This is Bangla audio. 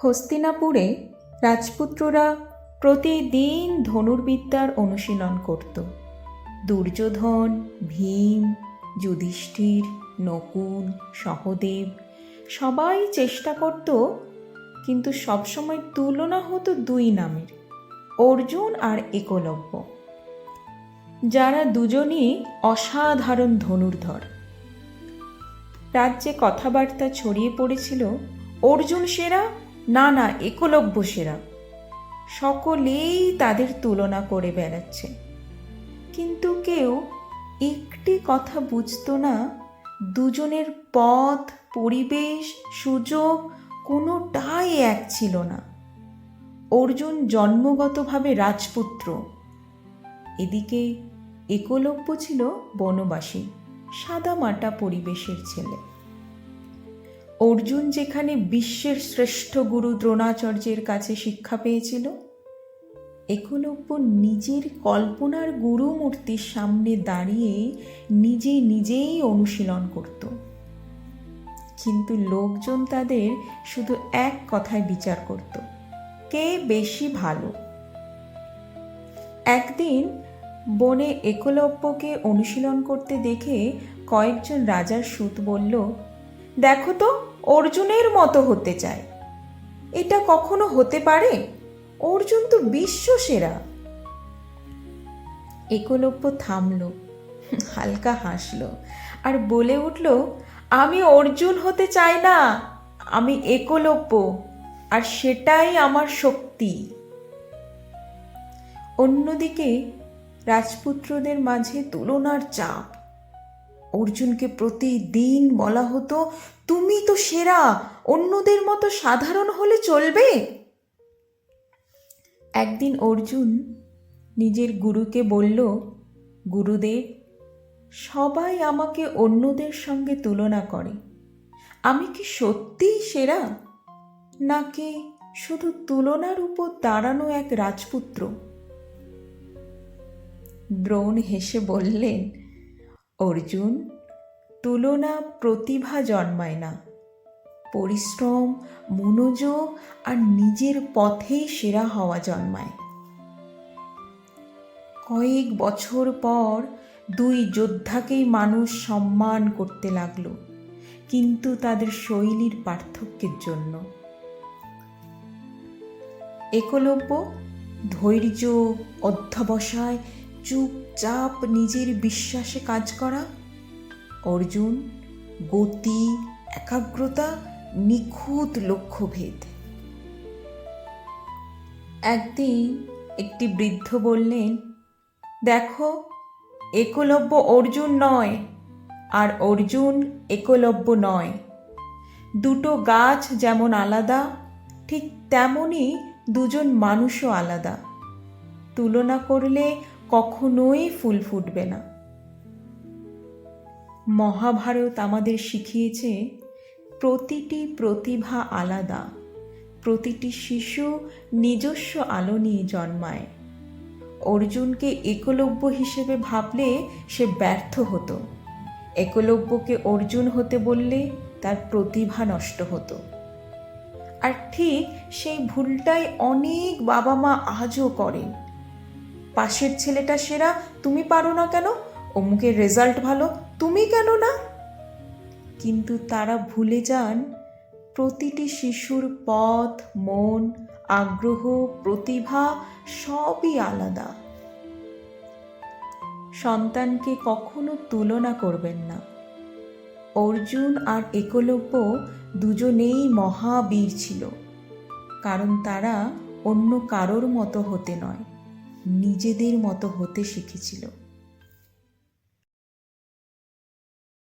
হস্তিনাপুরে রাজপুত্ররা প্রতিদিন ধনুর্বিদ্যার অনুশীলন করত। দুর্যোধন, ভীম, যুধিষ্ঠির, নকুল, সহদেব সবাই চেষ্টা করত, কিন্তু সবসময় তুলনা হতো দুই নামের, অর্জুন আর একলব্য, যারা দুজনই অসাধারণ ধনুর্ধর। রাজ্যে কথাবার্তা ছড়িয়ে পড়েছিল, অর্জুন সেরা, না না একলব্য সেরা। সকলেই তাদের তুলনা করে বেড়াচ্ছে, কিন্তু কেউ একটি কথা বুঝতো না, দুজনের পথ, পরিবেশ, সুযোগ কোনোটাই এক ছিল না। অর্জুন জন্মগতভাবে রাজপুত্র, এদিকে একলব্য ছিল বনবাসী, সাদামাটা পরিবেশের ছেলে। অর্জুন যেখানে বিশ্বের শ্রেষ্ঠ গুরু দ্রোণাচার্যের কাছে শিক্ষা পেয়েছিল, একলব্য নিজের কল্পনার গুরু মূর্তির সামনে দাঁড়িয়ে নিজেই অনুশীলন করত। কিন্তু লোকজন তাদের শুধু এক কথায় বিচার করত, কে বেশি ভালো। একদিন বনে একলব্যকে অনুশীলন করতে দেখে কয়েকজন রাজার সুত বলল, দেখো তো, অর্জুনের মতো হতে চায়। এটা কখনো হতে পারে? অর্জুন তো বিশ্ব সেরা। একলব্য থামল, হালকা হাসল আর বলে উঠল, আমি অর্জুন হতে চাই না, আমি একলব্য, আর সেটাই আমার শক্তি। অন্যদিকে রাজপুত্রদের মাঝে তুলনার চাপ। অর্জুনকে প্রতিদিন বলা হতো, তুমি তো সেরা, অন্যদের মতো সাধারণ হলে চলবে? একদিন অর্জুন নিজের গুরুকে বলল, গুরুদেব, সবাই আমাকে অন্যদের সঙ্গে তুলনা করে, আমি কি সত্যিই সেরা, নাকি শুধু তুলনার উপর দাঁড়ানো এক রাজপুত্র? দ্রোণ হেসে বললেন, অর্জুন, তুলনা প্রতিভা জন্মায় না, পরিশ্রম, মনোযোগ আর নিজের পথেই সেরা হওয়া জন্মায়। কয়েক বছর পর দুই যোদ্ধাকেই মানুষ সম্মান করতে লাগলো, কিন্তু তাদের শৈলীর পার্থক্যের জন্য। একলব্য ধৈর্য, অধ্যবসায়, চুপচাপ নিজের বিশ্বাসে কাজ করা। অর্জুন গতি, একাগ্রতা, নিখুঁত লক্ষ্যভেদ। একদিন একটি বৃদ্ধ বললেন, দেখো, একলব্য অর্জুন নয়, আর অর্জুন একলব্য নয়। দুটো গাছ যেমন আলাদা, ঠিক তেমনই দুজন মানুষও আলাদা। তুলনা করলে কখনোই ফুল ফুটবে না। মহাভারত আমাদের শিখিয়েছে, প্রতিটি প্রতিভা আলাদা, প্রতিটি শিশু নিজস্ব আলো নিয়ে জন্মায়। অর্জুনকে একলব্য হিসেবে ভাবলে সে ব্যর্থ হতো, একলব্যকে অর্জুন হতে বললে তার প্রতিভা নষ্ট হতো। আর ঠিক সেই ভুলটাই অনেক বাবা মা আজও করেন। পাশের ছেলেটা সেরা, তুমি পারো না কেন? অমুকের রেজাল্ট ভালো, তুমি কেন না? কিন্তু তারা ভুলে যান, প্রতিটি শিশুর পথ, মন, আগ্রহ, প্রতিভা সবই আলাদা। সন্তানকে কখনো তুলনা করবেন না। অর্জুন আর একলব্য দুজনেই মহাবীর ছিল, কারণ তারা অন্য কারোর মতো হতে নয়, নিজেদের মতো হতে শিখেছিল।